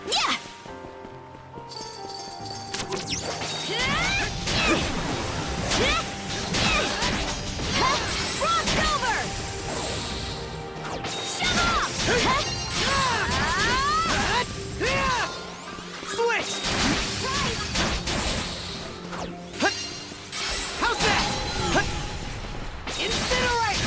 Yeah! Frost over! Shove off! Switch! How's that? Incinerate!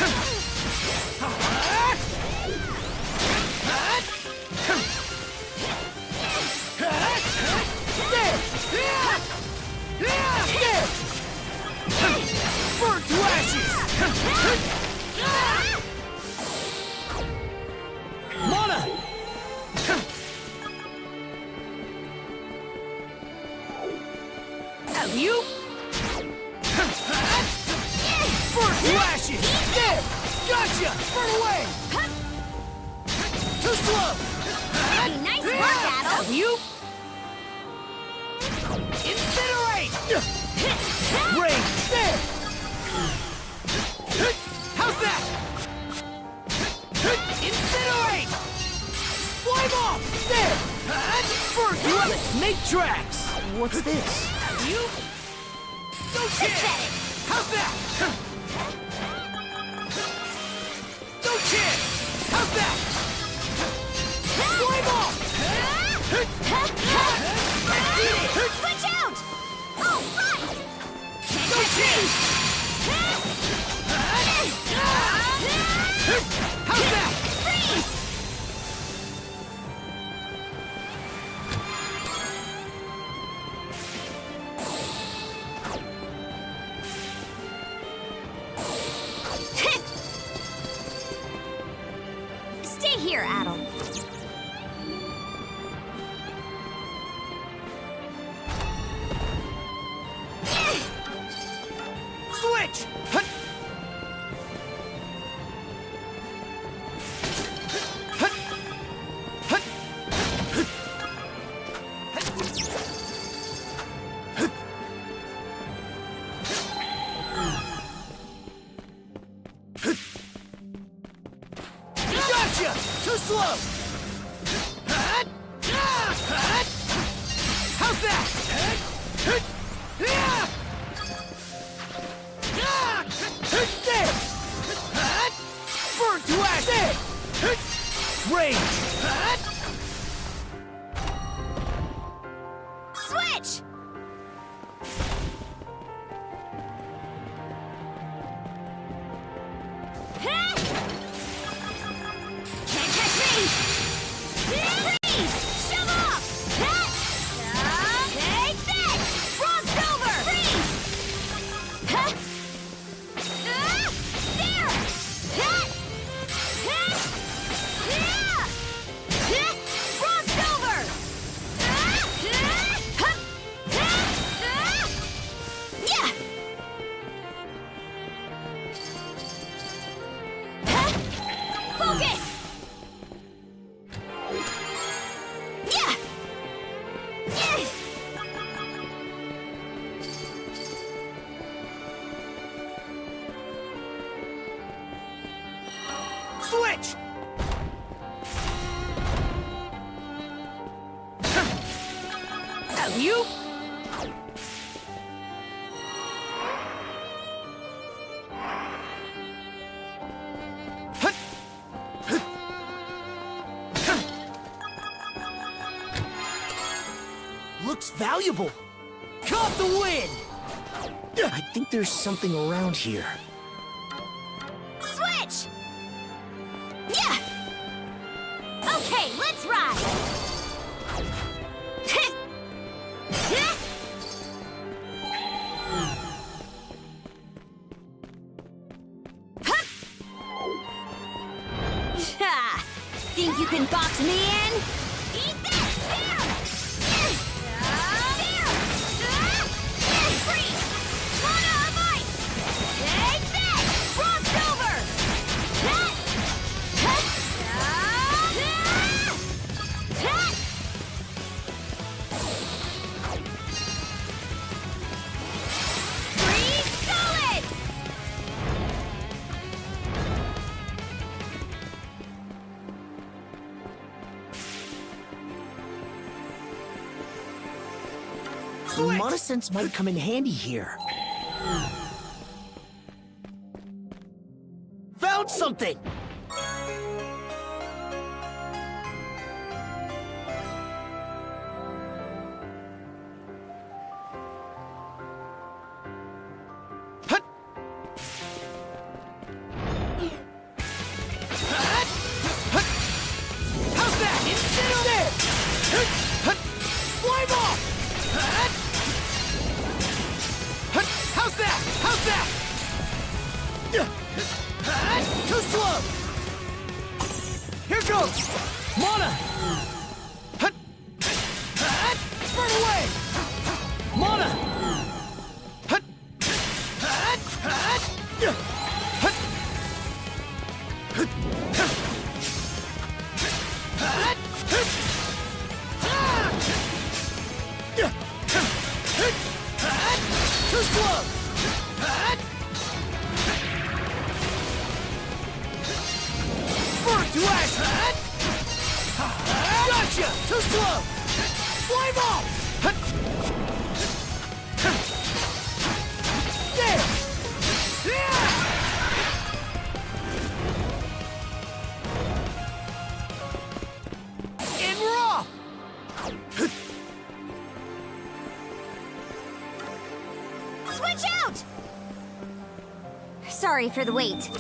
Burn to ashes! Mana! You? Burn to ashes! There! Gotcha! Burn away! Too slow! Nice work, Adel! You? Incinerate! Rage! There! How's that? Incinerate! Flame off! There! Burn to let's make tracks! What's this? You? No chance! How's that? No chance! How's that? Flame off! Switch out! Oh, right! No chance! How's that? Freeze! Stay here, Adel. Switch! Gotcha! Too slow! How's that? There! Burn to ash! There! Rage! Switch! Can't catch me! Freeze! Shove off! Take this! Frost over! Freeze! There! Frost over! Yeah! Focus! Yeah! Switch! You? Looks valuable. Caught the win! I think there's something around here. Switch! Yeah! Okay, let's ride! Think you can box me in? Eat this! There! Freeze! Mana of ice! Take this! Frost over! Freeze solid! switch! Mana Sense might come in handy here. Found something! How's that? Instant there! Flame off! How's that? How's that? Too slow! Here goes! Mana! Burn away! Mana! Too slow! Burn to ash! Gotcha! Too slow! Flame off! There! And we're off! Switch out! Sorry for the wait.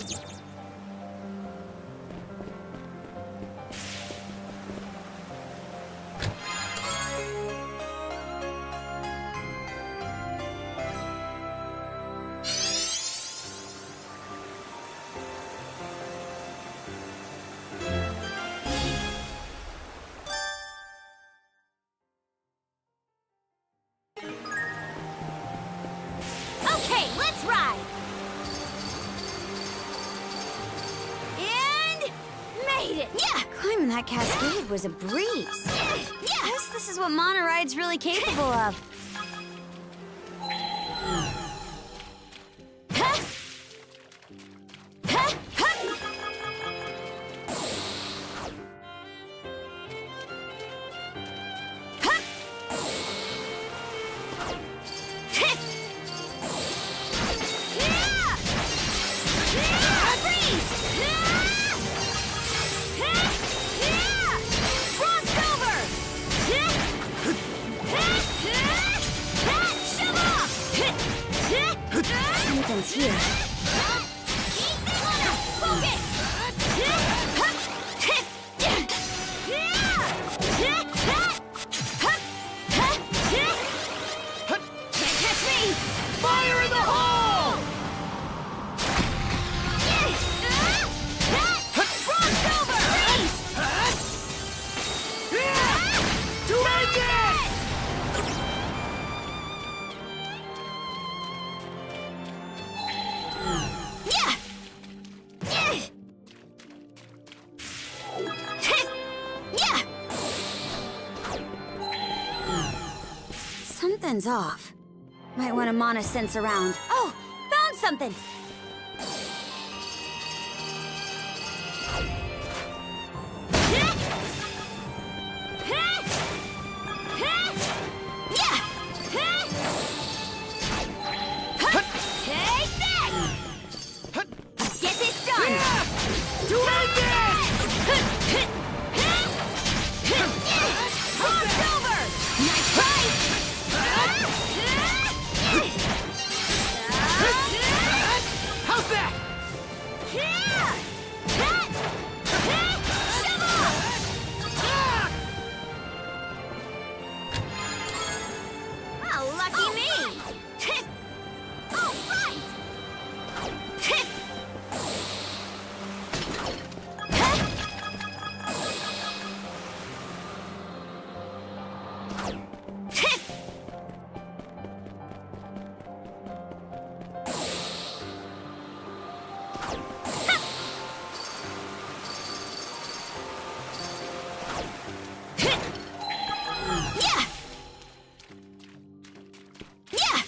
Okay, let's ride! And made it! Yeah! Climbing that cascade was a breeze. Yeah! Guess this is what Mana Ride's really capable of. Huh? Huh? Huh? Huh? Heh! Yeah! Yeah! Freeze! Yeah! Yeah! Frost over! Shove off! Something's here. Lila, focus! Can't catch me! Fire in the hole! Frost over! Freeze! To end this! Yeah! Yeah! Something's off. Might want to Mana Sense around. Oh, found something! Yeah! Take this! Let's get this done! To end this! Frost over! Nice fight! How's that? Shove off! Oh, lucky me! Oh, fight! Yeah! Yeah! Yeah!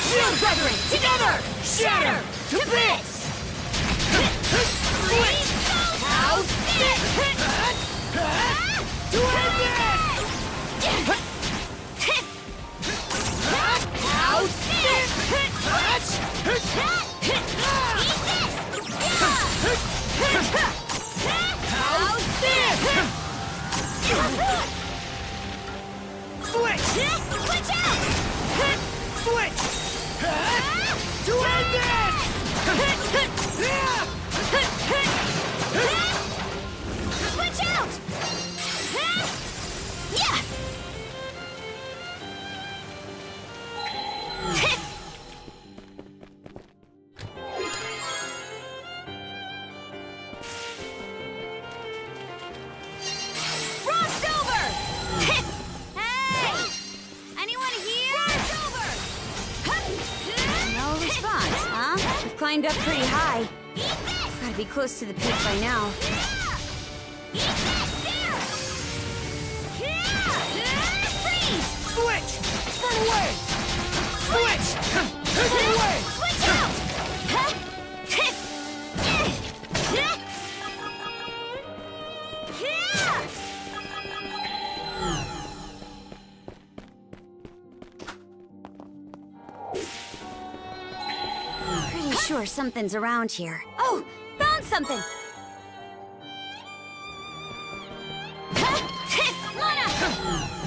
Shield brethren, together! Shatter to bits! Switch! How's this? To end this! How's this? How's this? Switch! Switch out! Switch! To end this! Switch out! Yeah! Frost over! Hey! Anyone here? Frost over! No response, huh? We've climbed up pretty high. Gotta be close to the peak by now. Freeze! Switch! Burn away! Switch! Burn away! Switch out! Pretty sure something's around here. Oh, found something! Lana!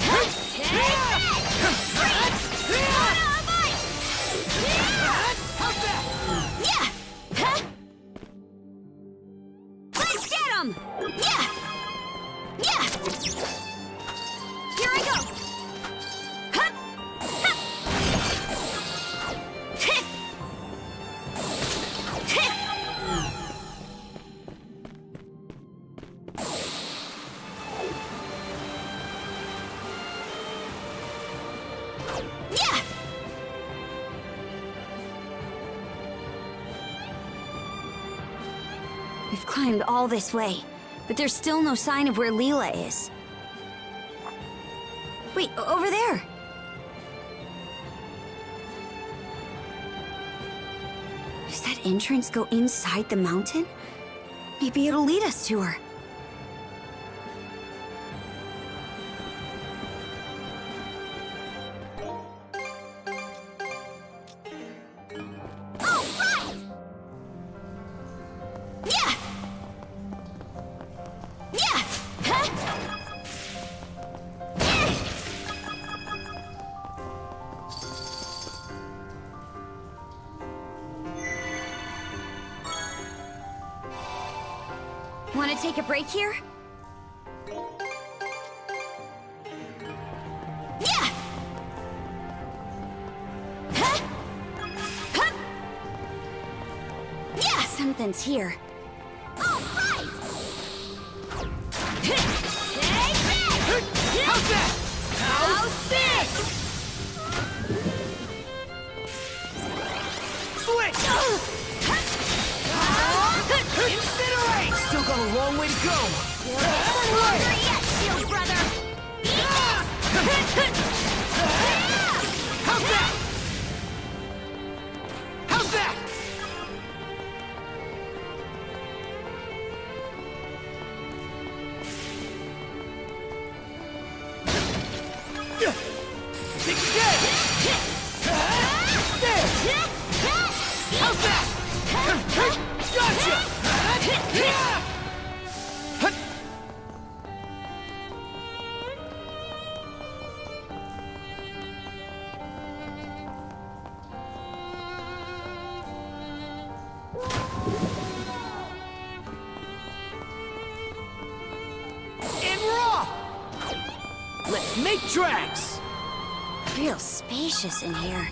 Take this! Lana of ice! How's that? Yeah! Let's get him! Yeah! Yeah! Here I go! Hup! Hup! Hit! Hit! Yeah! We've climbed all this way, but there's still no sign of where Lila is. Wait, over there! Does that entrance go inside the mountain? Maybe it'll lead us to her. Oh, right! Yeah! Yeah! Huh? Want to take a break here? Yeah! Huh? Huh? Yeah! Something's here. All right! Take this! How's that? How's this? Switch! Incinerate! Still got a long way to go. Longer yet, shield brother! How's that? How's that? Big dead! There! How's that? Gotcha! And raw! Let's make tracks! Real spacious in here.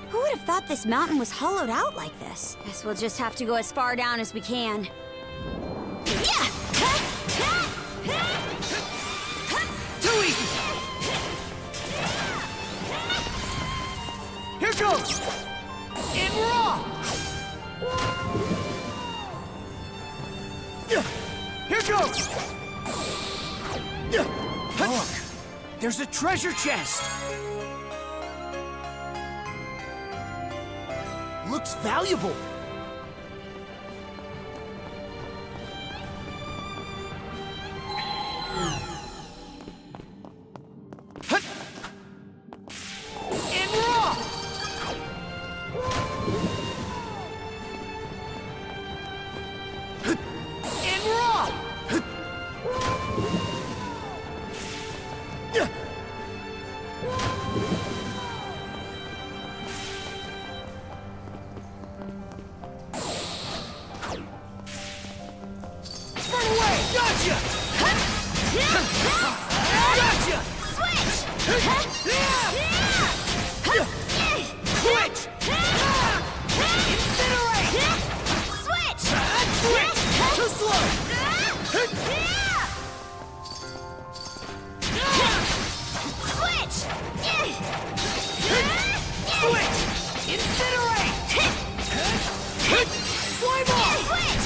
Who would have thought this mountain was hollowed out like this? Guess we'll just have to go as far down as we can. Yeah! Too easy! Here goes! And raw! Here goes! Look! There's a treasure chest! looks valuable. And raw! And raw! Run away! Gotcha! Gotcha! Switch! Switch! Incinerate! Switch! Switch! Too slow! Switch! Switch! Incinerate! Flame ball! Switch!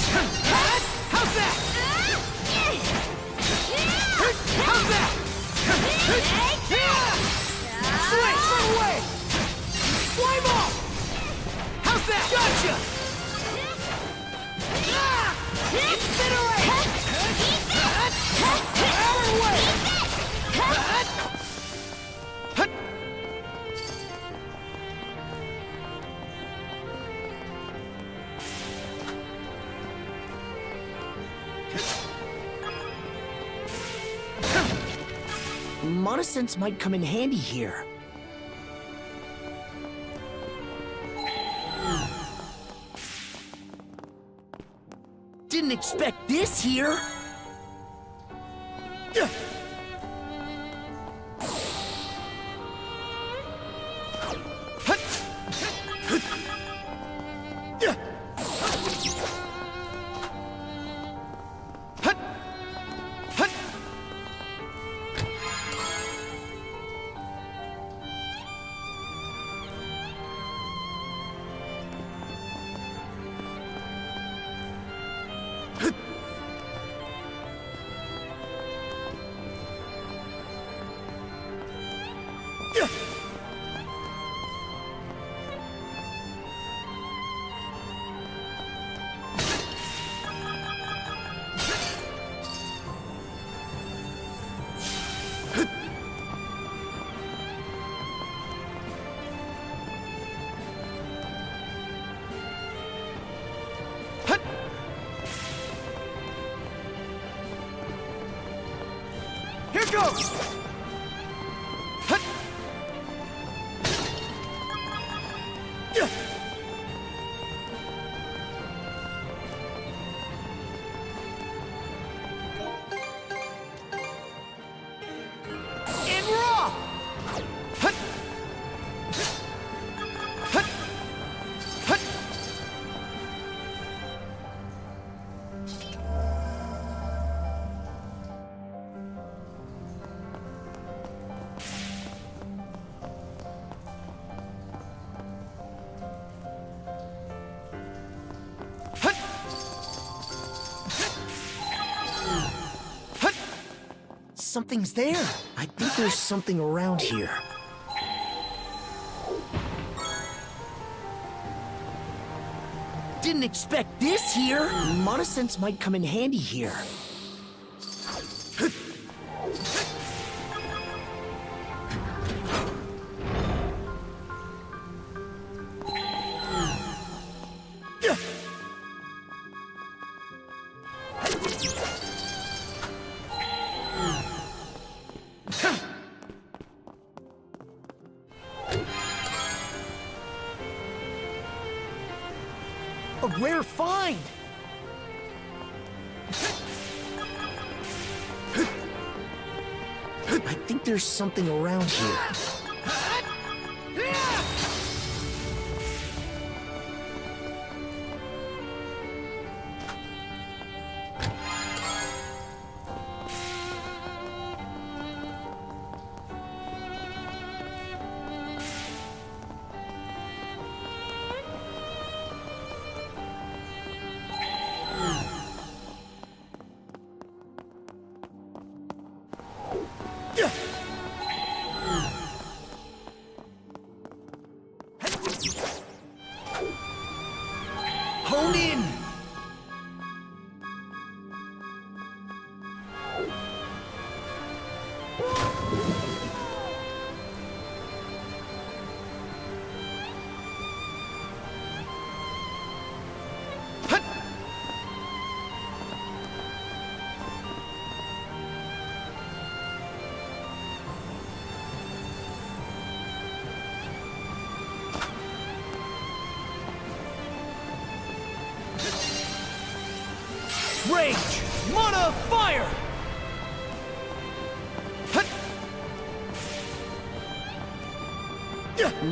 How's that? How's that? Switch! Run away! Flame ball! How's that? Gotcha! Incinerate! Run away! Monosense might come in handy here. Didn't expect this here. Here goes! And raw! Something's there. I think there's something around here. Didn't expect this here. Monosense might come in handy here. A rare find! I think there's something around here. Hone in! Rage! Mana fire!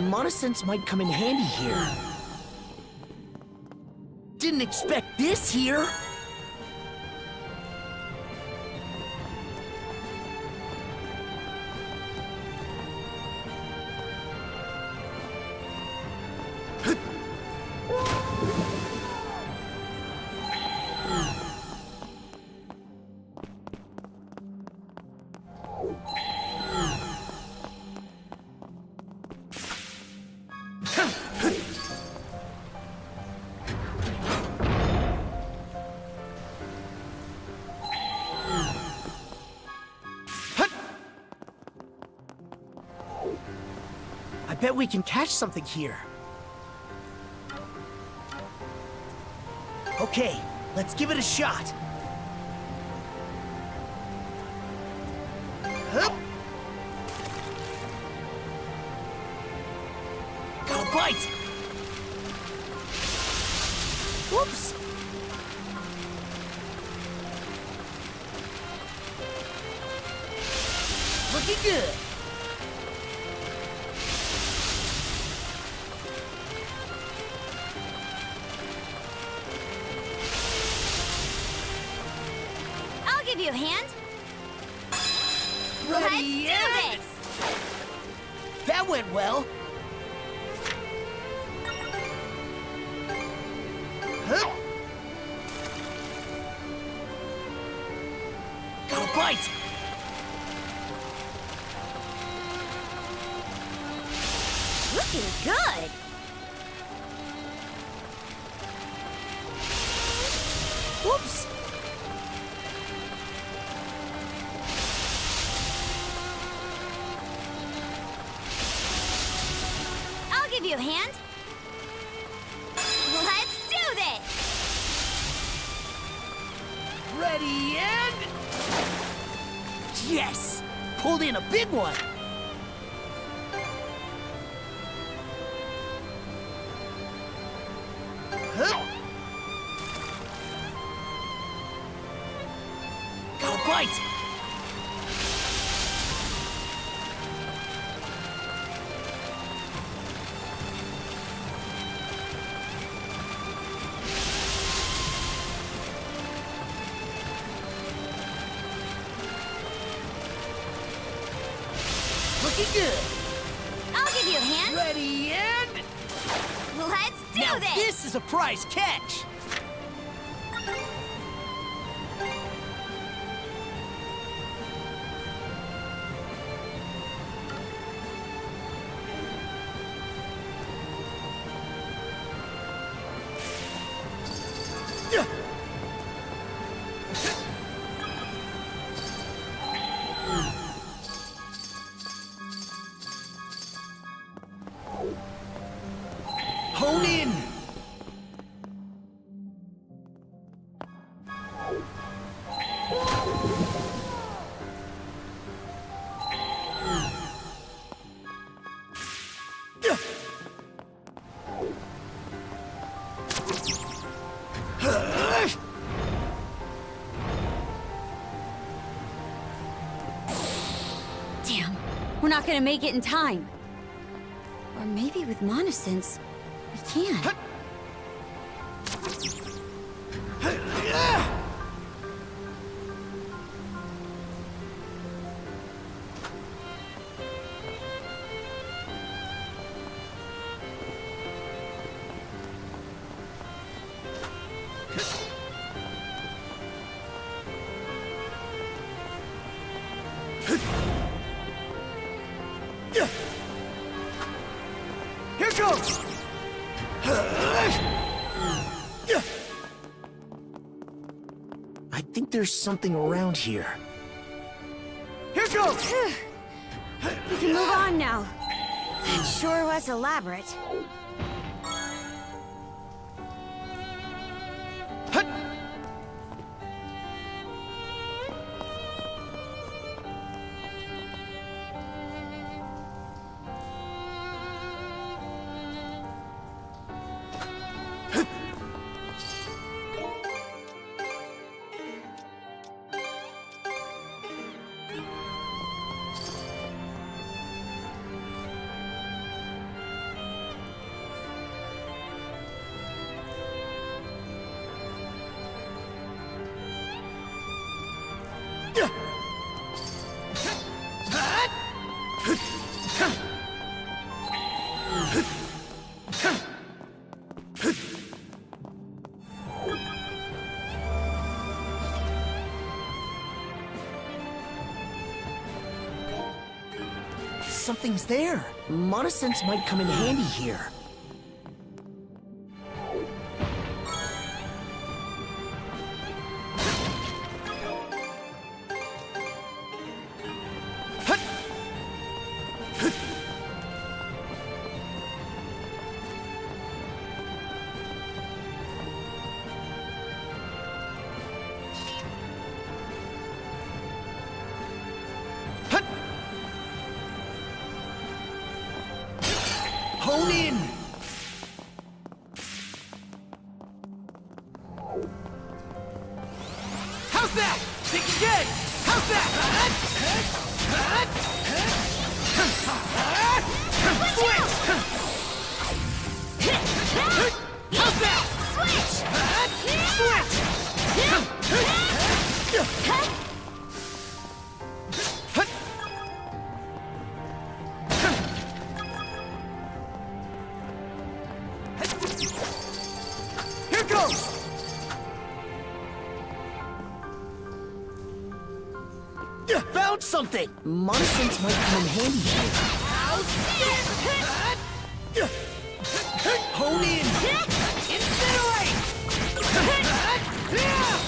Mana sense might come in handy here. Didn't expect this here. I bet we can catch something here. Okay, let's give it a shot. Hup. Got a bite! Whoops! Looking good! Give you a hand. Ready, Let's do this! That went well. Hup. Got a bite! Looking good. Whoops! Give you a hand. Let's do this! Ready and... Yes! Pulled in a big one! Hup. Got a bite! Looking good! I'll give you a hand. Ready and... Let's do Now this! this is a prize catch! Hone in! Damn, we're not gonna make it in time. Or maybe with Mana Sense, we can. Here goes! I think there's something around here. Here goes! We can move on now. It sure was elaborate. Hut! Something's there. Monosense might come in handy here. Hone in! How's that? Think again! How's that? Switch! How's that? Switch! Here goes! Found something! Monosense might come in handy here. Hone in! Incinerate!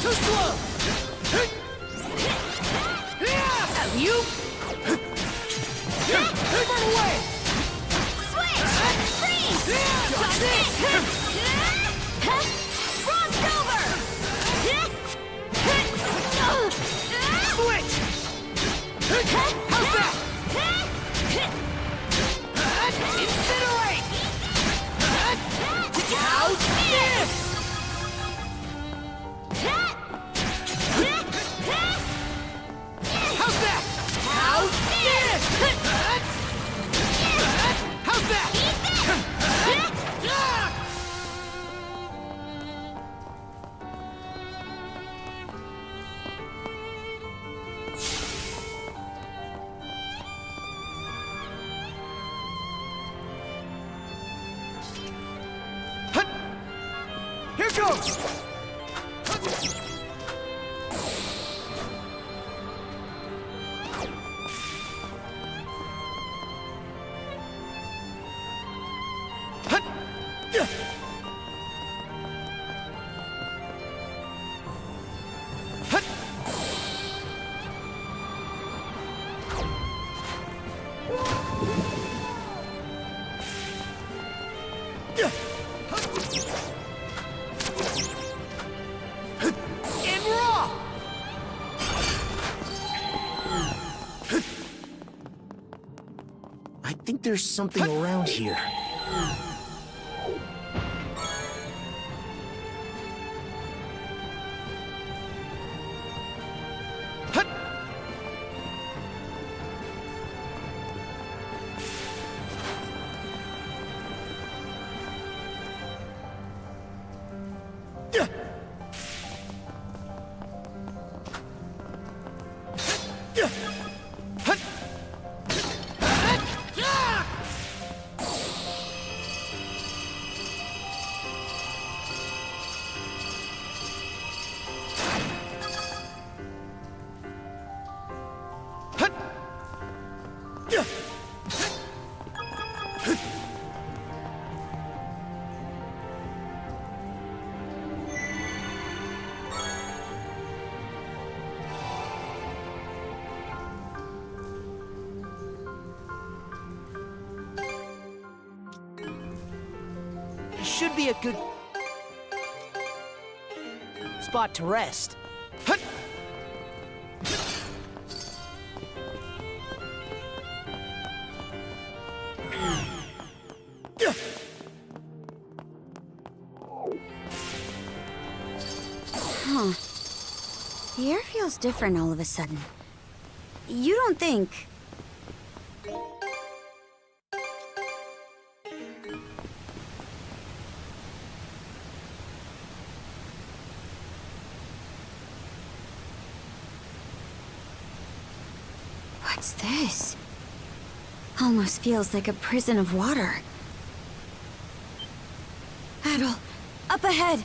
Too slow! You! Burn away! Switch! Freeze! Got this! Frost over! Switch! How's that? Incinerate! How's this? How's that? How's this? How's that? Hut! Here goes! Hut! Hut! And we're off! I think there's something around here. Hut! Hut! Hut! should be a good spot to rest. Hut! Huh. The air feels different all of a sudden. You don't think... What's this? Almost feels like a prison of water. Adol, up ahead!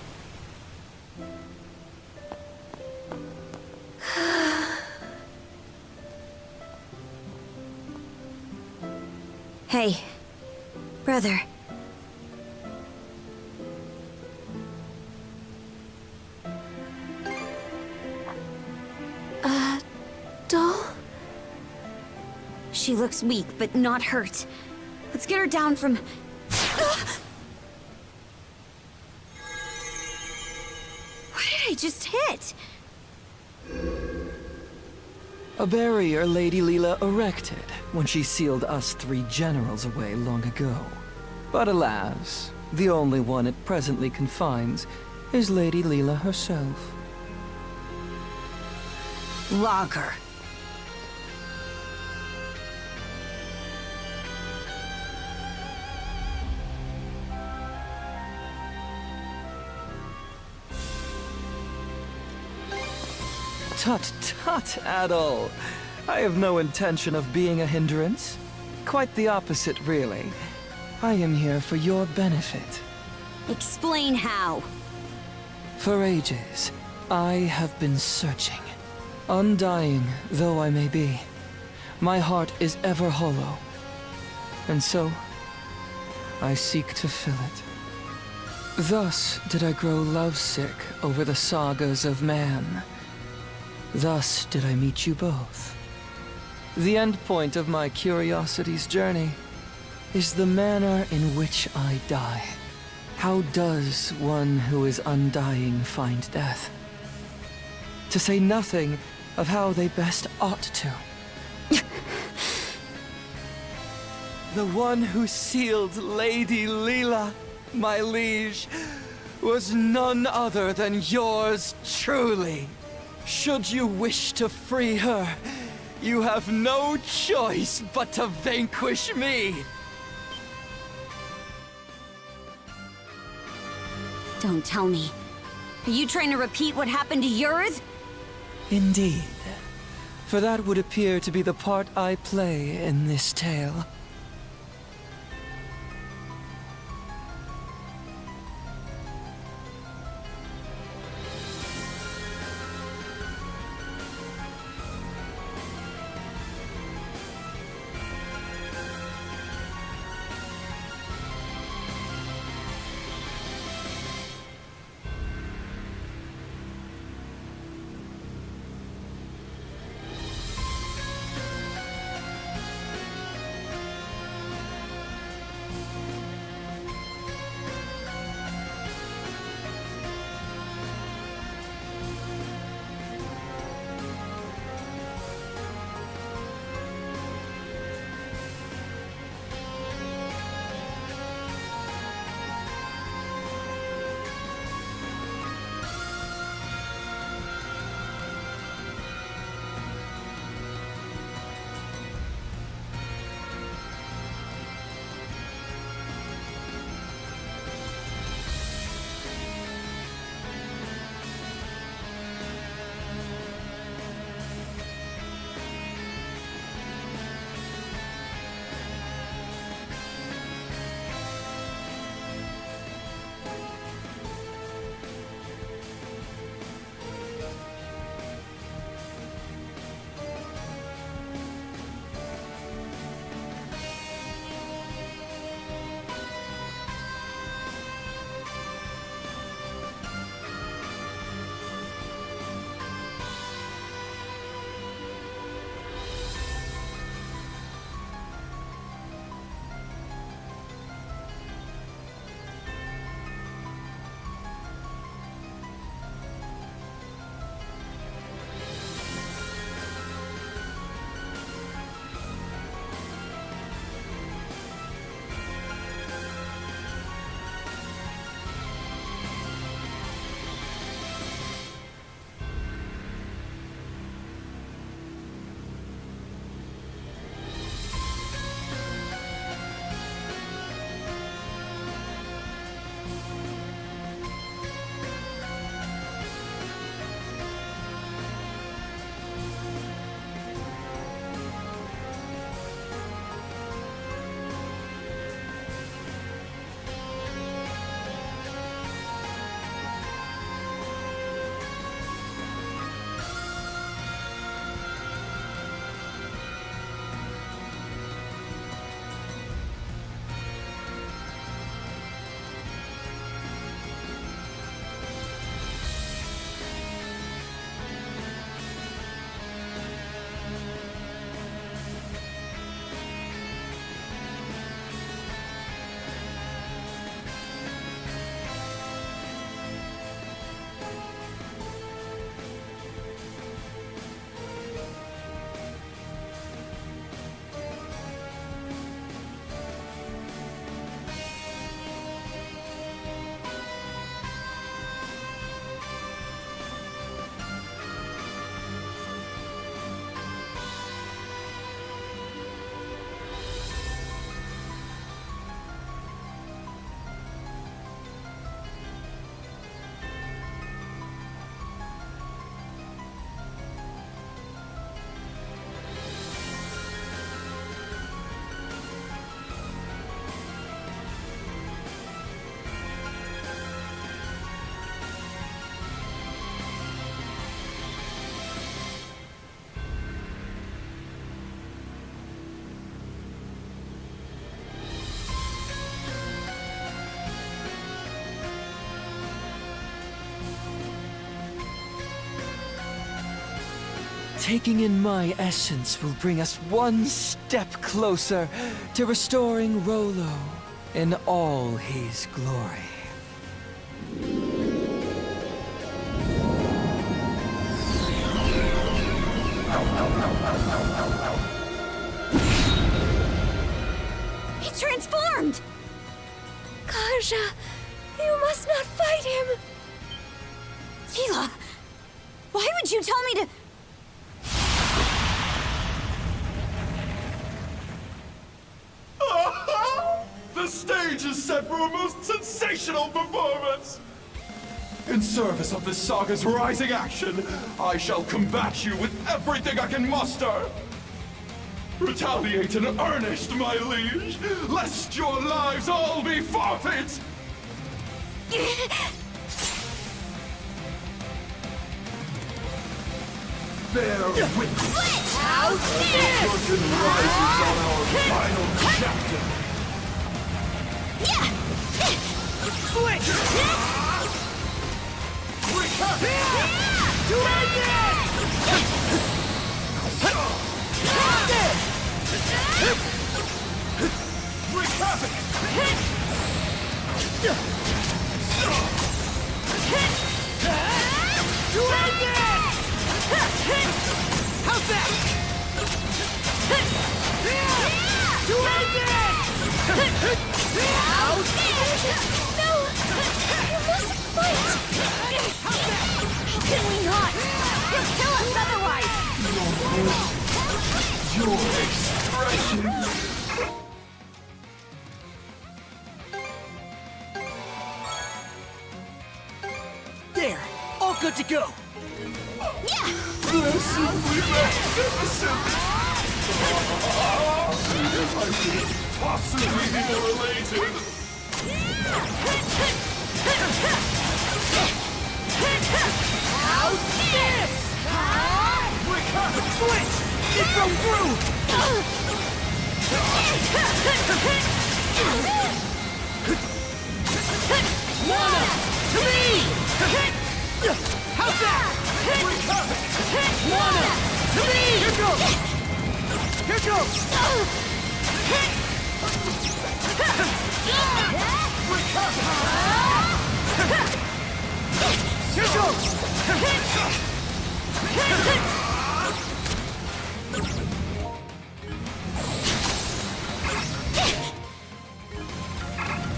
Hey, brother. Doll? She looks weak, but not hurt. Let's get her down from... What did I just hit? A barrier Lady Lila erected when she sealed us 3 generals away long ago. But alas, the only one it presently confines is Lady Lila herself. Lager. Tut tut, Adol. I have no intention of being a hindrance. Quite the opposite, really. I am here for your benefit. Explain how. For ages, I have been searching. Undying though I may be, my heart is ever hollow. And so, I seek to fill it. Thus did I grow lovesick over the sagas of man. Thus did I meet you both. The end point of my curiosity's journey is the manner in which I die. How does one who is undying find death? To say nothing of how they best ought to. The one who sealed Lady Lila, my liege, was none other than yours truly. Should you wish to free her, you have no choice but to vanquish me. Don't tell me. Are you trying to repeat what happened to Yurith? Indeed. For that would appear to be the part I play in this tale. taking in my essence will bring us one step closer to restoring Rolo in all his glory. He transformed! Kaja, you must not fight him! Lila, why would you tell me to... The stage is set for a most sensational performance! In service of this saga's rising action, I shall combat you with everything I can muster! Retaliate in earnest, my liege, lest your lives all be forfeit! Bear witness! How's this? Curtain rises on our final chapter! Yeah! Switch! Do Wreak havoc! How's that? No! You mustn't fight! How can we not? He'll kill us otherwise! Your expression! There! All good to go! Yeah! They're simply magnificent! I could possibly be more elated! How's this? Wreak havoc! Switch! It broke through! Mana! To me! How's that? Wreak havoc! Mana! To me! Here goes! Here goes! Wreak havoc! Here goes!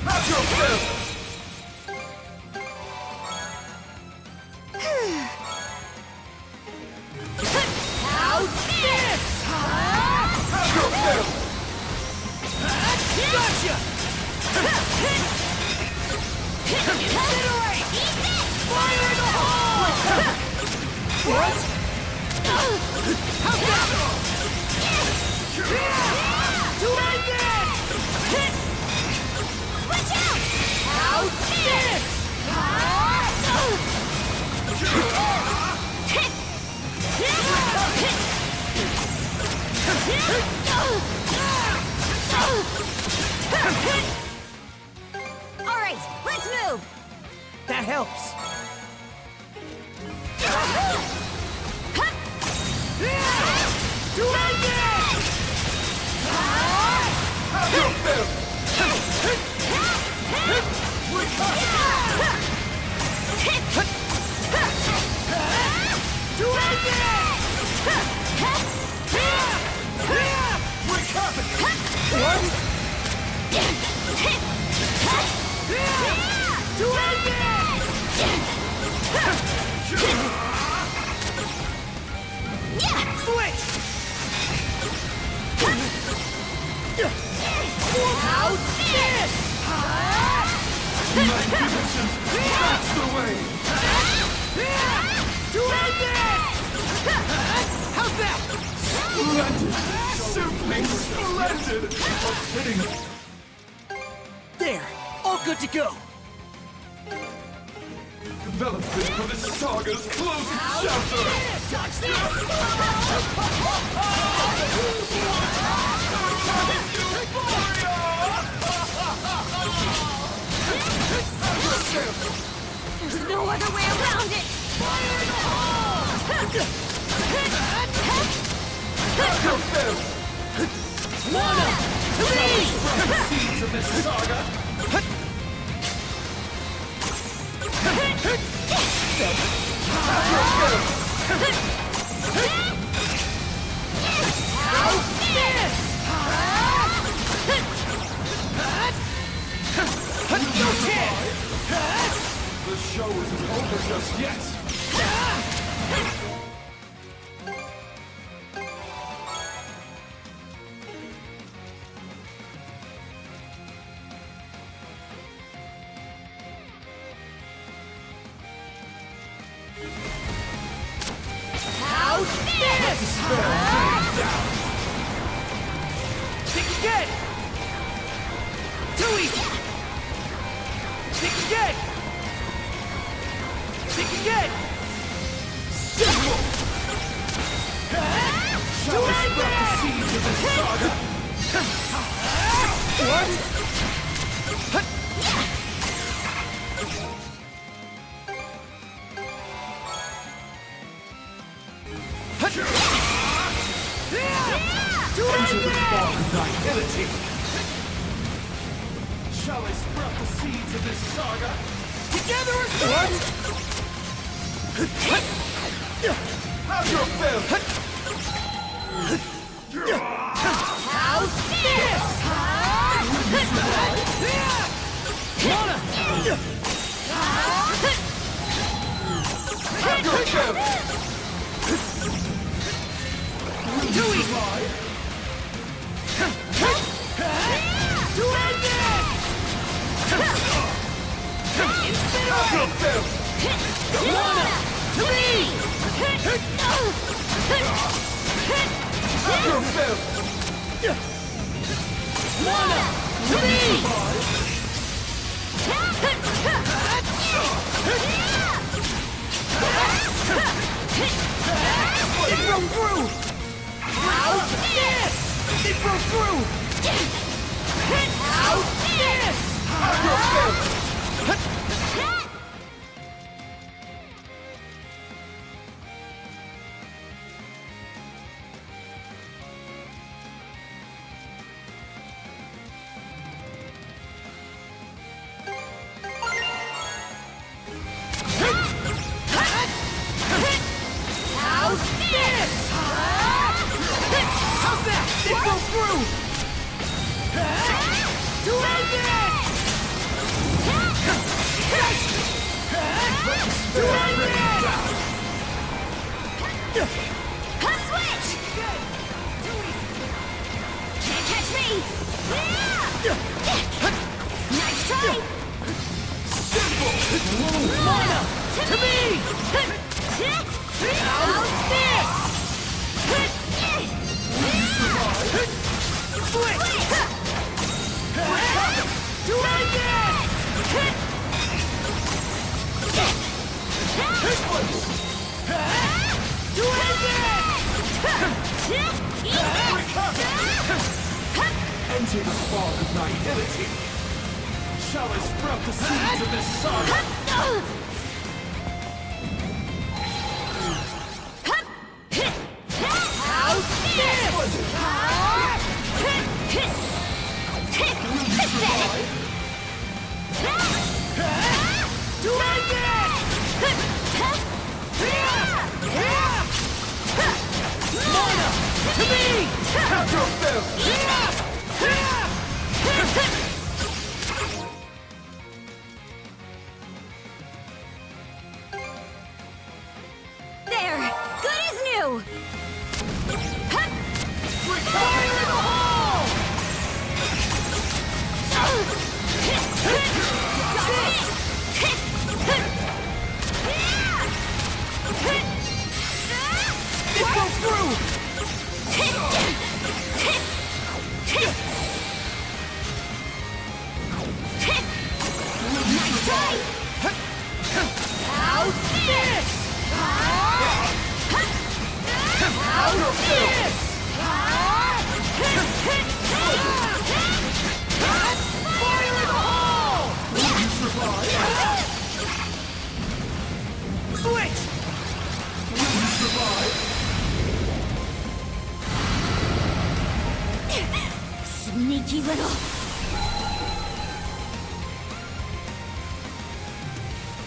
Have your fill! How's this? Have your fill! Gotcha! Incinerate! Fire in the hole! What? How's that? Doing this! Switch out! How's this? All right, let's move! That helps. Doing this! Have your fill! Wreak havoc! Doing this! Wreak havoc! What? Doing this! Switch! How's this? Magnificent! That's the way! Doing this! How's that? Splendid! Simply splendid! A fitting... There, all good to go. development for this saga's closing chapter! Touch this! There's no other way around it! Fire in the hole! Your fill! Mana! To me! Spread the seeds of this saga! Have your fill! How's this? No chance! The show isn't over just yet! How's this? Think again! Too easy! Think again! Think again! Simple! Shall we spread the seeds of this saga? What? Into the fog of nihility! Shall I sprout the seeds of this saga? Together as one! Have your fill! How's this? Mana! Have your fill! Too easy! To end this! Have your fill! Mana! To me! Have your fill! Mana! To me! It broke through! How's this? It broke through! How's this? Have your fill! How's this? How's that? It broke through! To end this! To end this! Switch! Can't catch me! Nice try! Mana! To me! How's this? Switch! To end this! To end this! Enter the fog of nihility! Shall I sprout the seeds of this saga? How's this? To end this! Mana! To me! Have your fill!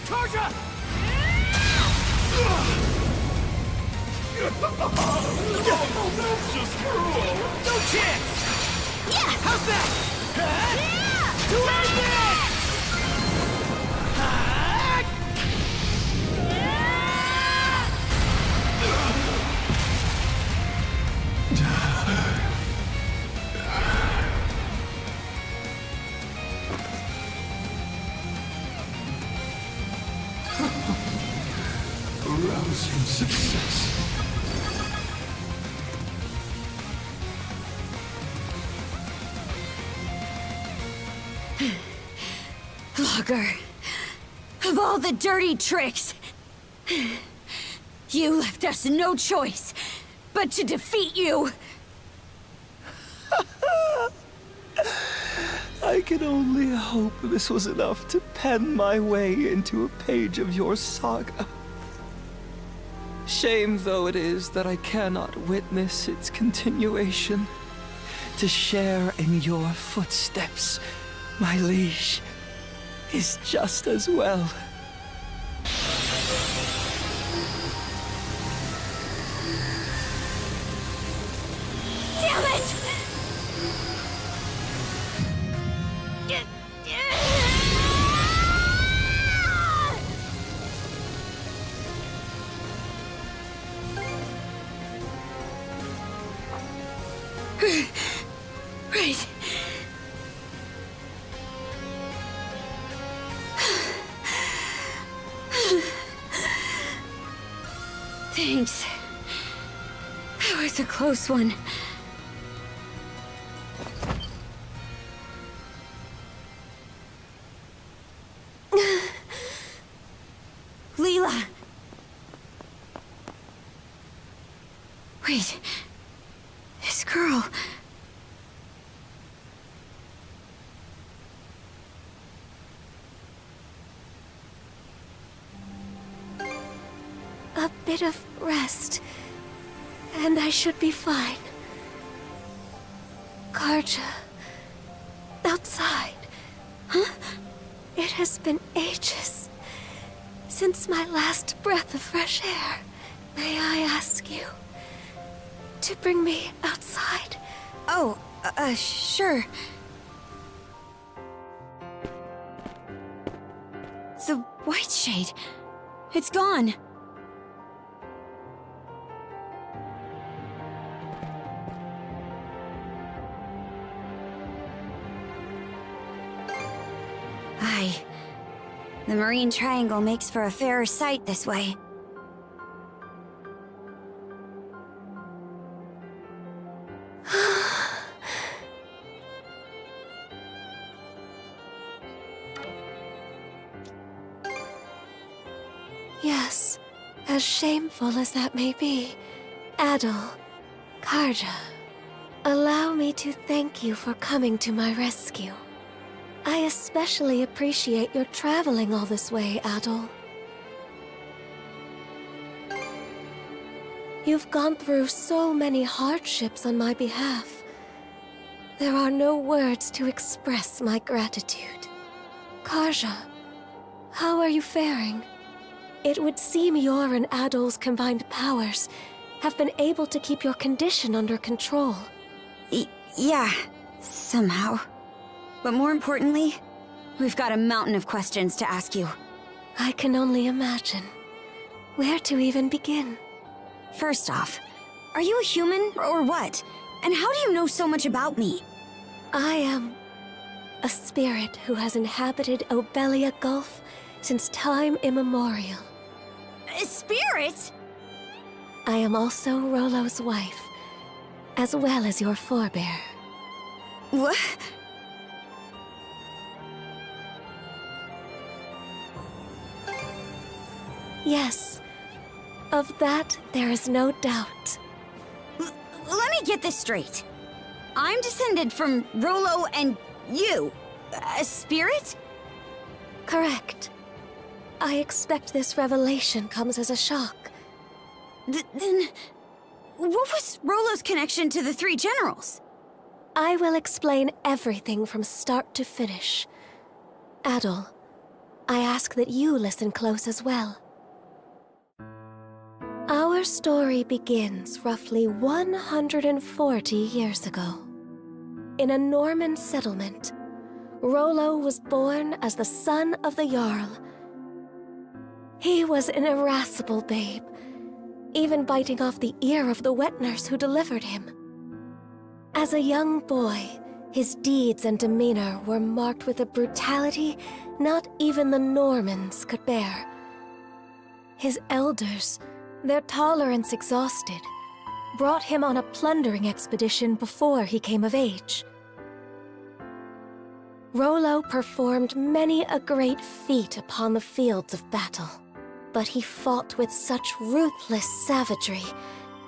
Karja! Oh, that's just cruel! No chance! Yeah! How's that? Yeah! Do this! Rousing success. Logger, of all the dirty tricks, you left us no choice but to defeat you. I can only hope this was enough to pen my way into a page of your saga. Shame though it is that I cannot witness its continuation. To share in your footsteps, my liege, is just as well. Damn it! Right. Thanks. That was a close one. Lila! Wait. This girl... A bit of rest, and I should be fine. Karja, outside. Huh? It has been ages since my last breath of fresh air. May I ask you to bring me outside? Oh, sure. The white shade. It's gone. Aye. The Marine Triangle makes for a fairer sight this way. Yes, as shameful as that may be, Adol, Karja, allow me to thank you for coming to my rescue. I especially appreciate your traveling all this way, Adol. You've gone through so many hardships on my behalf. There are no words to express my gratitude. Karja, how are you faring? It would seem your and Adol's combined powers have been able to keep your condition under control. Yeah, somehow. But more importantly, we've got a mountain of questions to ask you. I can only imagine. Where to even begin? First off, are you a human or what? And how do you know so much about me? I am a spirit who has inhabited Obelia Gulf since time immemorial. A spirit? I am also Rollo's wife, as well as your forebear. What? Yes, of that there is no doubt. Let me get this straight. I'm descended from Rollo and you. A spirit? Correct. I expect this revelation comes as a shock. Then, what was Rollo's connection to the three generals? I will explain everything from start to finish. Adol, I ask that you listen close as well. Our story begins roughly 140 years ago. In a Norman settlement, Rollo was born as the son of the Jarl. He was an irascible babe, even biting off the ear of the wet nurse who delivered him. As a young boy, his deeds and demeanor were marked with a brutality not even the Normans could bear. His elders, their tolerance exhausted, brought him on a plundering expedition before he came of age. Rollo performed many a great feat upon the fields of battle, but he fought with such ruthless savagery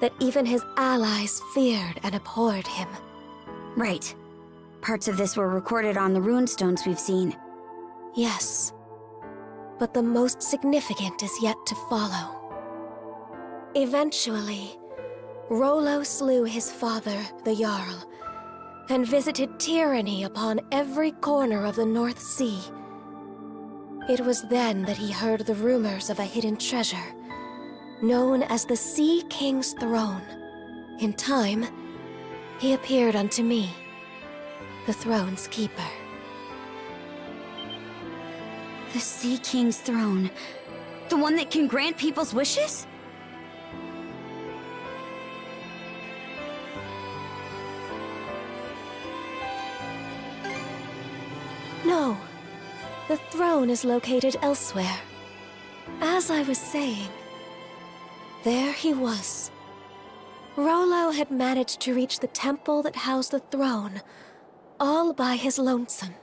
that even his allies feared and abhorred him. Right. Parts of this were recorded on the runestones we've seen. Yes, but the most significant is yet to follow. Eventually, Rollo slew his father, the Jarl, and visited tyranny upon every corner of the North Sea. It was then that he heard the rumors of a hidden treasure, known as the Sea King's Throne. In time, he appeared unto me, the throne's keeper. The Sea King's throne. The one that can grant people's wishes? No, the throne is located elsewhere. As I was saying, there he was. Rollo had managed to reach the temple that housed the throne, all by his lonesome.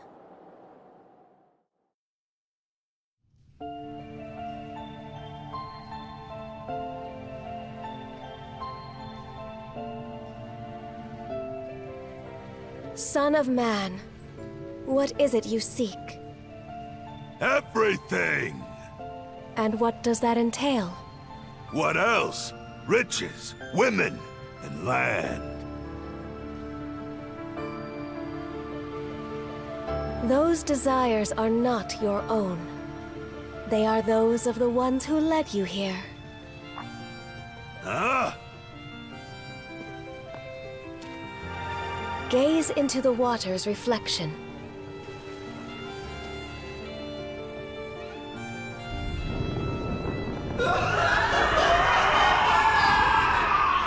Son of man, what is it you seek? Everything! And what does that entail? What else? Riches, women, and land. Those desires are not your own. They are those of the ones who led you here. Huh? Gaze into the water's reflection.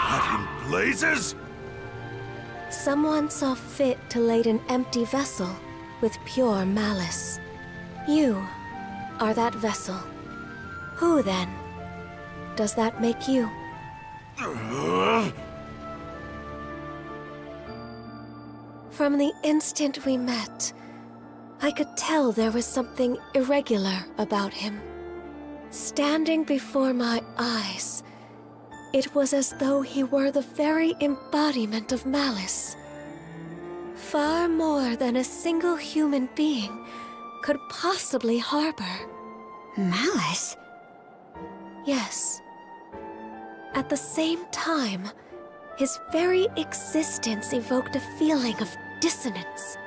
What in blazes? Someone saw fit to lade an empty vessel with pure malice. You are that vessel. Who, then, does that make you? From the instant we met, I could tell there was something irregular about him. Standing before my eyes, it was as though he were the very embodiment of malice. Far more than a single human being could possibly harbor. Malice? Yes. At the same time, his very existence evoked a feeling of dissonance.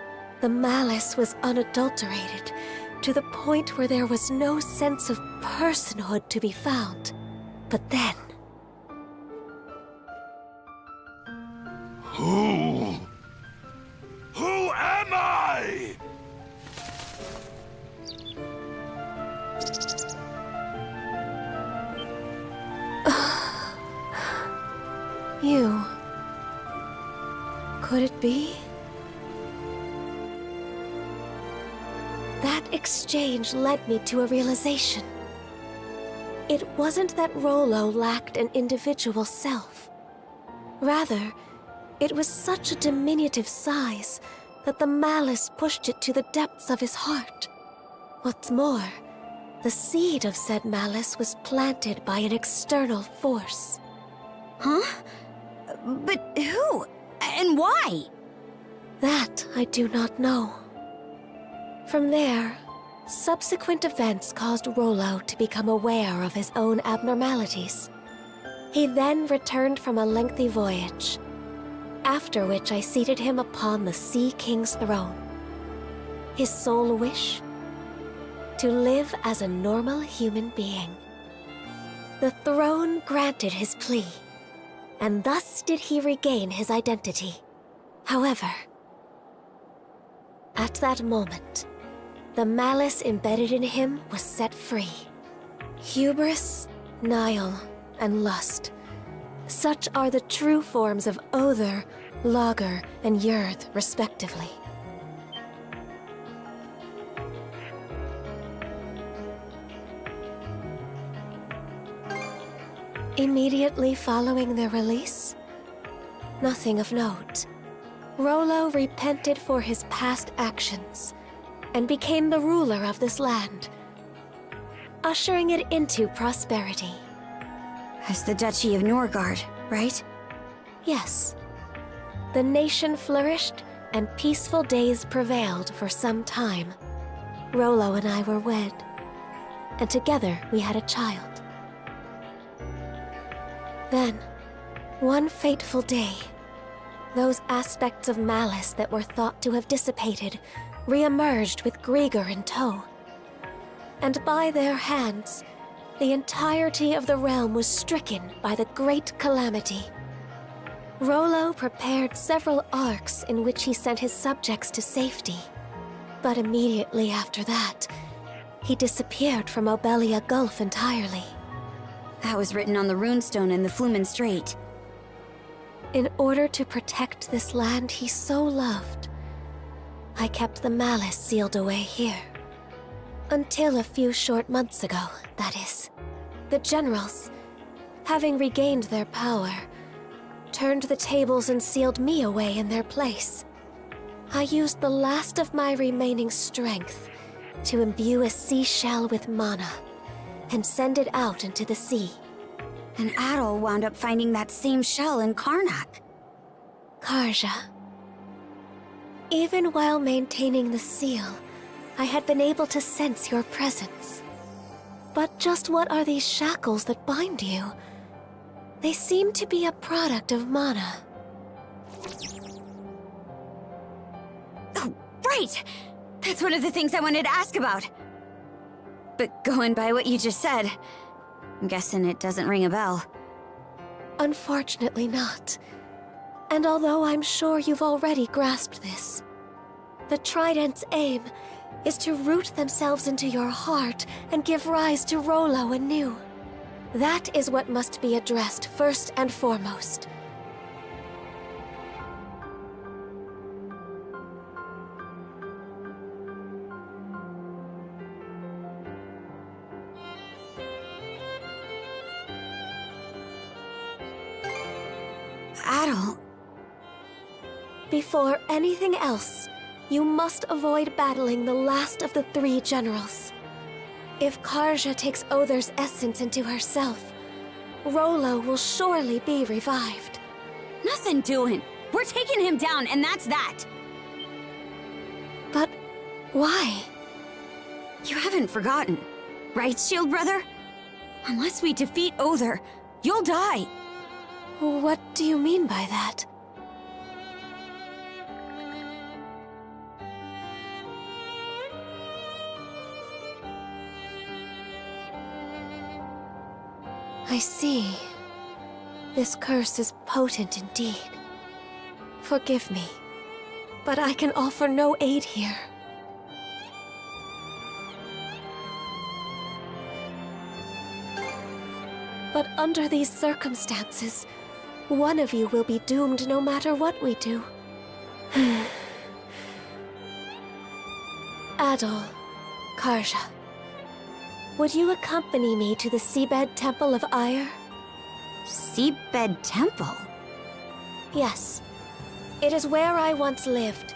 The malice was unadulterated, to the point where there was no sense of personhood to be found. But then... Who am I? You... Could it be? That exchange led me to a realization. It wasn't that Rollo lacked an individual self. Rather, it was such a diminutive size that the malice pushed it to the depths of his heart. What's more, the seed of said malice was planted by an external force. Huh? But who? And why? That I do not know. From there, subsequent events caused Rollo to become aware of his own abnormalities. He then returned from a lengthy voyage, after which I seated him upon the Sea King's throne. His sole wish? to live as a normal human being. The throne granted his plea, and thus did he regain his identity. However, at that moment, the malice embedded in him was set free. Hubris, Nile, and lust. Such are the true forms of Other, Lager, and Yurth, respectively. Immediately following their release, nothing of note. Rollo repented for his past actions and became the ruler of this land, ushering it into prosperity. As the Duchy of Norgard, right? Yes. The nation flourished and peaceful days prevailed for some time. Rollo and I were wed, and together we had a child. Then, one fateful day, those aspects of malice that were thought to have dissipated re-emerged with Grieger in tow. And by their hands, the entirety of the realm was stricken by the great calamity. Rollo prepared several arcs in which he sent his subjects to safety. But immediately after that, he disappeared from Obelia Gulf entirely. That was written on the runestone in the Flumen Strait. In order to protect this land he so loved, I kept the malice sealed away here. Until a few short months ago, that is. The generals, having regained their power, turned the tables and sealed me away in their place. I used the last of my remaining strength to imbue a seashell with mana and send it out into the sea. And Adol wound up finding that same shell in Karnak. Karja. Even while maintaining the seal, I had been able to sense your presence. But just what are these shackles that bind you? They seem to be a product of mana. Oh, right! That's one of the things I wanted to ask about. But going by what you just said, I'm guessing it doesn't ring a bell. Unfortunately not. And although I'm sure you've already grasped this, the Trident's aim is to root themselves into your heart and give rise to Rollo anew. That is what must be addressed first and foremost. Adol. Before anything else, you must avoid battling the last of the three generals. If Karja takes Other's essence into herself, Rollo will surely be revived. Nothing doing. We're taking him down, and that's that. But why? You haven't forgotten, right, Shield Brother? Unless we defeat Other, you'll die. What do you mean by that? I see. This curse is potent indeed. Forgive me, but I can offer no aid here. But under these circumstances, one of you will be doomed no matter what we do. Adol, Karja, would you accompany me to the Seabed Temple of Ire? Seabed Temple? Yes. It is where I once lived,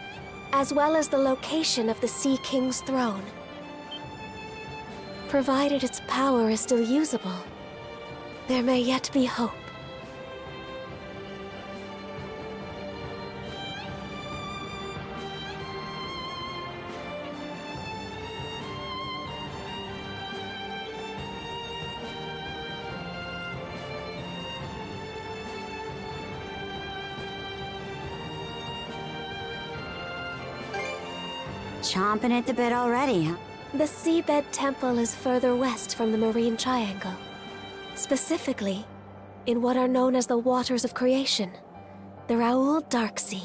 as well as the location of the Sea King's throne. Provided its power is still usable, there may yet be hope. Chomping at the bit already, huh? The Seabed Temple is further west from the Marine Triangle. Specifically, in what are known as the Waters of Creation, the Raoul Dark Sea.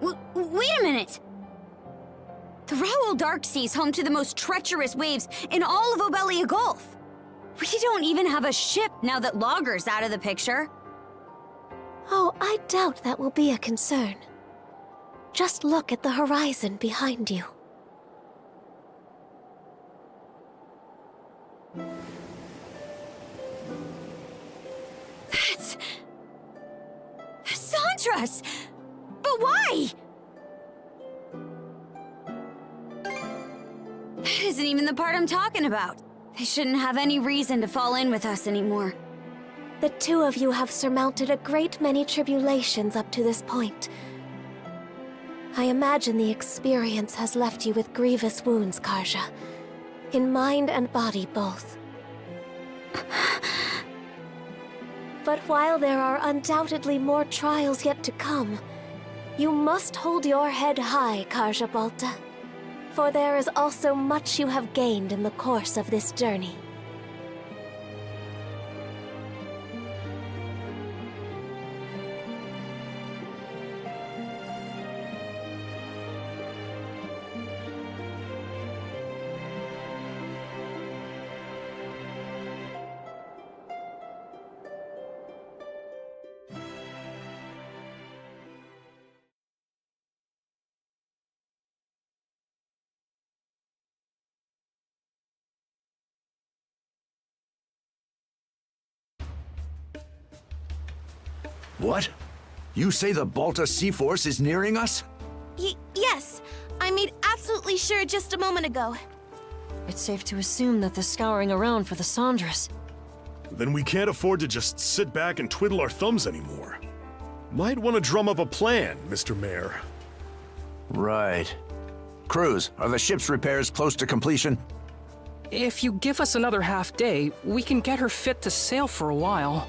Wait a minute! The Raoul Dark Sea is home to the most treacherous waves in all of Obelia Gulf. We don't even have a ship now that Logger's out of the picture. Oh, I doubt that will be a concern. Just look at the horizon behind you. That's... Sandra's! But why? That isn't even the part I'm talking about. They shouldn't have any reason to fall in with us anymore. The two of you have surmounted a great many tribulations up to this point. I imagine the experience has left you with grievous wounds, Karja. In mind and body both. But while there are undoubtedly more trials yet to come, you must hold your head high, Karja Balta. For there is also much you have gained in the course of this journey. What? You say the Balta Sea Force is nearing us? Yes. I made absolutely sure just a moment ago. It's safe to assume that they're scouring around for the Sandras. Then we can't afford to just sit back and twiddle our thumbs anymore. Might want to drum up a plan, Mr. Mayor. Right. Cruz, are the ship's repairs close to completion? If you give us another half day, we can get her fit to sail for a while.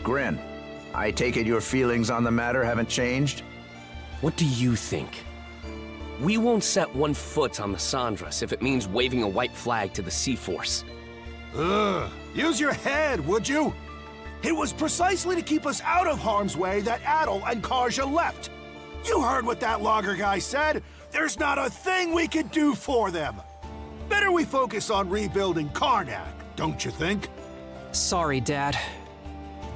Grin, I take it your feelings on the matter haven't changed? What do you think? We won't set one foot on the Sandras if it means waving a white flag to the Sea Force. Use your head, would you? It was precisely to keep us out of harm's way that Adol and Karja left. You heard what that logger guy said. There's not a thing we could do for them. Better we focus on rebuilding Karnak, don't you think? Sorry, Dad.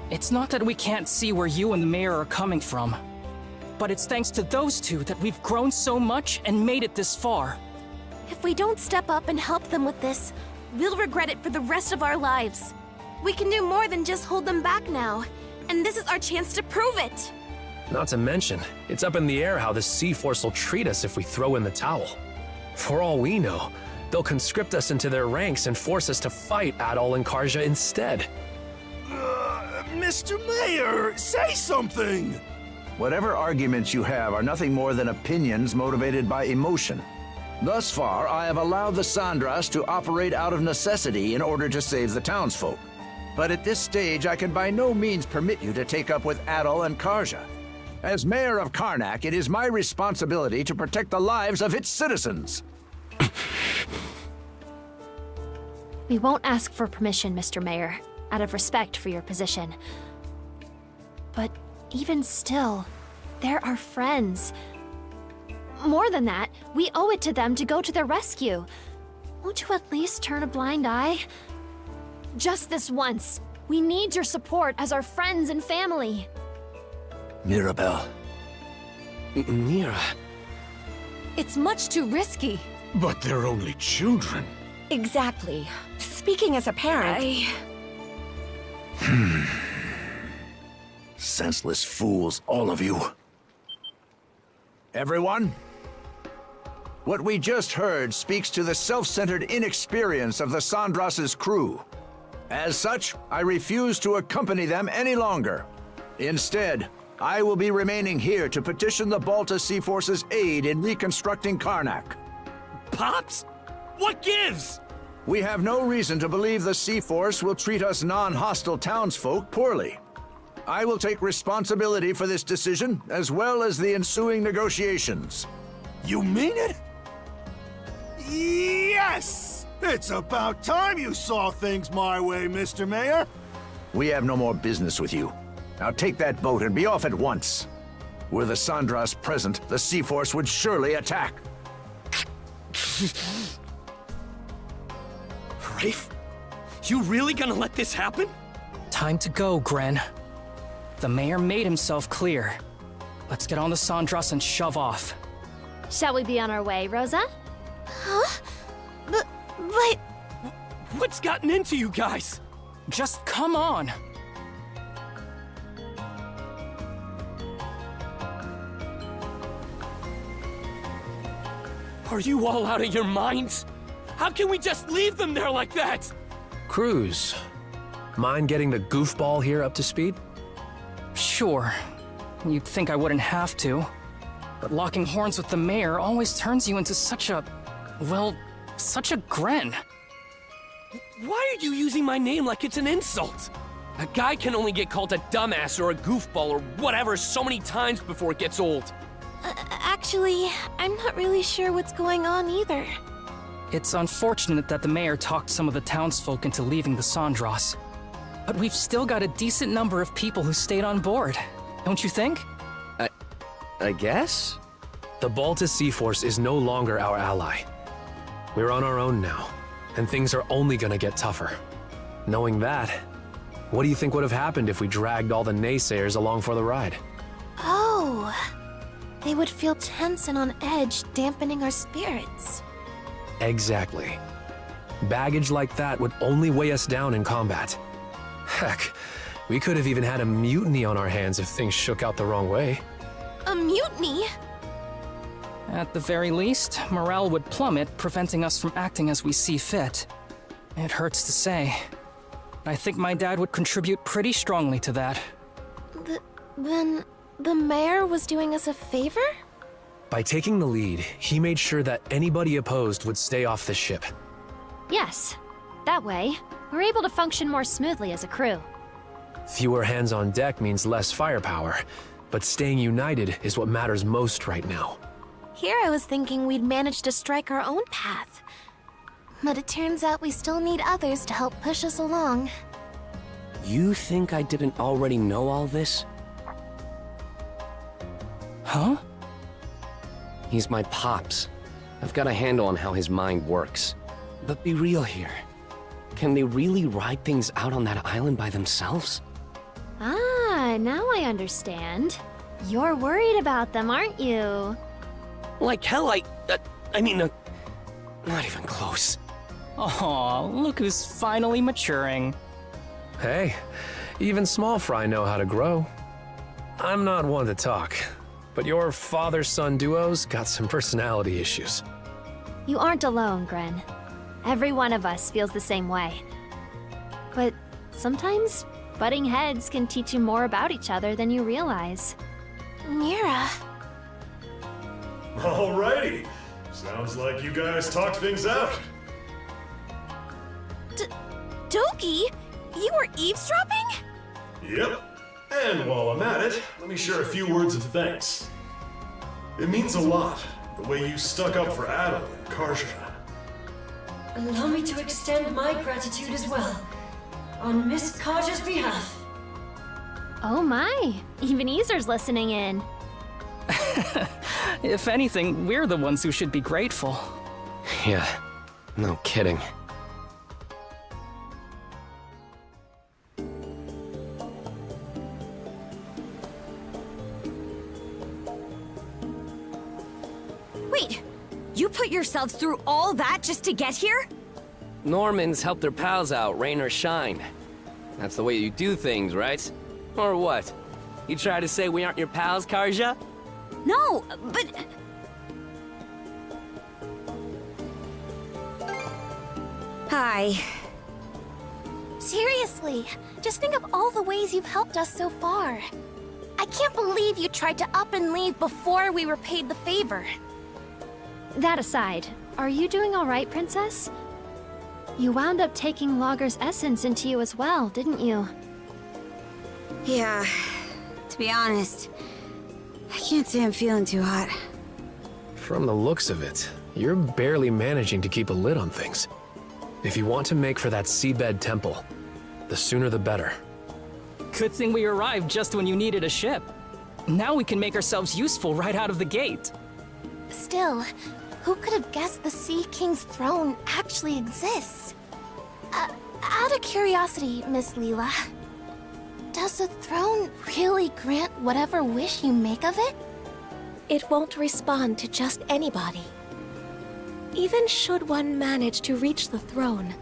It's not that we can't see where you and the mayor are coming from. But it's thanks to those two that we've grown so much and made it this far. If we don't step up and help them with this, we'll regret it for the rest of our lives. We can do more than just hold them back now, and this is our chance to prove it. Not to mention, it's up in the air how the Sea Force will treat us if we throw in the towel. For all we know, they'll conscript us into their ranks and force us to fight Adol and Karja instead. Mr. Mayor, say something! Whatever arguments you have are nothing more than opinions motivated by emotion. Thus far, I have allowed the Sandras to operate out of necessity in order to save the townsfolk. But at this stage, I can by no means permit you to take up with Adol and Karja. As mayor of Karnak, it is my responsibility to protect the lives of its citizens. We won't ask for permission, Mr. Mayor, out of respect for your position. But even still, they're our friends. More than that, we owe it to them to go to their rescue. Won't you at least turn a blind eye? Just this once. We need your support as our friends and family. Mirabelle. Mira. It's much too risky. But they're only children. Exactly. Speaking as a parent... Senseless fools, all of you. Everyone? What we just heard speaks to the self-centered inexperience of the Sandras's crew. As such, I refuse to accompany them any longer. Instead, I will be remaining here to petition the Balta Sea Force's aid in reconstructing Karnak. Pops? What gives? We have no reason to believe the Sea Force will treat us non-hostile townsfolk poorly. I will take responsibility for this decision, as well as the ensuing negotiations. You mean it? Yes! It's about time you saw things my way, Mr. Mayor. We have no more business with you. Now take that boat and be off at once. Were the Sandras present, the Sea Force would surely attack. Rafe? You really gonna let this happen? Time to go, Gren. The mayor made himself clear. Let's get on the Sandras and shove off. Shall we be on our way, Rosa? Huh? But... What's gotten into you guys? Just come on! Are you all out of your minds? How can we just leave them there like that? Cruz, mind getting the goofball here up to speed? Sure. You'd think I wouldn't have to. But locking horns with the mayor always turns you into such a... well, such a Gren. Why are you using my name like it's an insult? A guy can only get called a dumbass or a goofball or whatever so many times before it gets old. Actually, I'm not really sure what's going on either. It's unfortunate that the mayor talked some of the townsfolk into leaving the Sandras. But we've still got a decent number of people who stayed on board, don't you think? I guess? The Baltus Sea Force is no longer our ally. We're on our own now, and things are only gonna get tougher. Knowing that, what do you think would have happened if we dragged all the naysayers along for the ride? Oh, they would feel tense and on edge, dampening our spirits. Exactly. Baggage like that would only weigh us down in combat. Heck, we could have even had a mutiny on our hands if things shook out the wrong way. A mutiny? At the very least, morale would plummet, preventing us from acting as we see fit. It hurts to say. I think my dad would contribute pretty strongly to that. Then the mayor was doing us a favor? By taking the lead, he made sure that anybody opposed would stay off the ship. Yes. That way, we're able to function more smoothly as a crew. Fewer hands on deck means less firepower, but staying united is what matters most right now. Here I was thinking we'd manage to strike our own path. But it turns out we still need others to help push us along. You think I didn't already know all this? Huh? He's my pops. I've got a handle on how his mind works. But be real here. Can they really ride things out on that island by themselves? Ah, now I understand. You're worried about them, aren't you? Like hell, I mean, not even close. Aw, look who's finally maturing. Hey, even small fry know how to grow. I'm not one to talk, but your father-son duo's got some personality issues. You aren't alone, Gren. Every one of us feels the same way. But sometimes, butting heads can teach you more about each other than you realize. Mira. Alrighty. Sounds like you guys talked things out. Doki? You were eavesdropping? Yep. And while I'm at it, let me share a few words of thanks. It means a lot, the way you stuck up for Adam and Karja. Allow me to extend my gratitude as well, on Miss Karja's behalf. Oh my, even Easer's listening in. If anything, we're the ones who should be grateful. Yeah, no kidding. Wait, you put yourselves through all that just to get here? Normans help their pals out, rain or shine. That's the way you do things, right? Or what? You try to say we aren't your pals, Karja? No, but... Hi. Seriously, just think of all the ways you've helped us so far. I can't believe you tried to up and leave before we repaid the favor. That aside, are you doing all right, Princess? You wound up taking Logger's essence into you as well, didn't you? Yeah, to be honest, I can't say I'm feeling too hot. From the looks of it, you're barely managing to keep a lid on things. If you want to make for that seabed temple, the sooner the better. Good thing we arrived just when you needed a ship. Now we can make ourselves useful right out of the gate. Still, who could have guessed the Sea King's throne actually exists? Out of curiosity, Miss Lila, does the throne really grant whatever wish you make of it? It won't respond to just anybody. Even should one manage to reach the throne,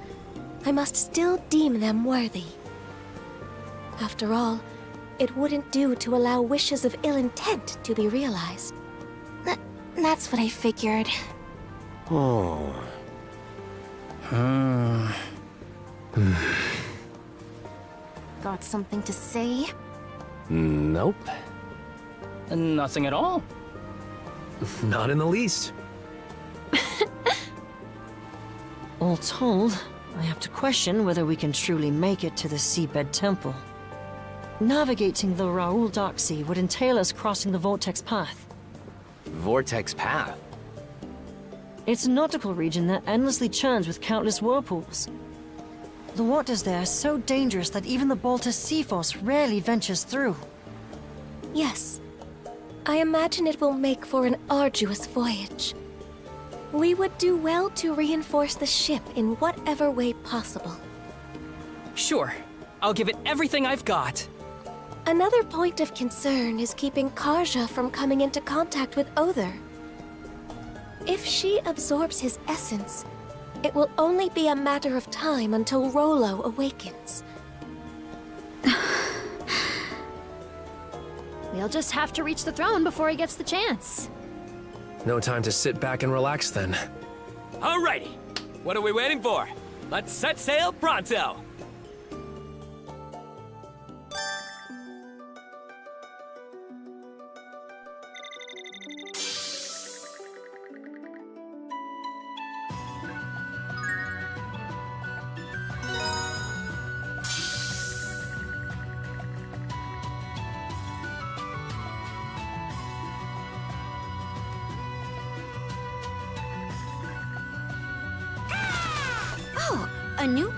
I must still deem them worthy. After all, it wouldn't do to allow wishes of ill intent to be realized. That's what I figured. Oh. Got something to say? Nope. Nothing at all. Not in the least. All told, I have to question whether we can truly make it to the Seabed Temple. Navigating the Raoul Dark Sea would entail us crossing the Vortex Path. Vortex Path? It's a nautical region that endlessly churns with countless whirlpools. The waters there are so dangerous that even the Baltus Sea Force rarely ventures through. Yes. I imagine it will make for an arduous voyage. We would do well to reinforce the ship in whatever way possible. Sure. I'll give it everything I've got. Another point of concern is keeping Karja from coming into contact with Other. If she absorbs his essence, it will only be a matter of time until Rollo awakens. We'll just have to reach the throne before he gets the chance. No time to sit back and relax then. Alrighty, what are we waiting for? Let's set sail pronto! Oh, a new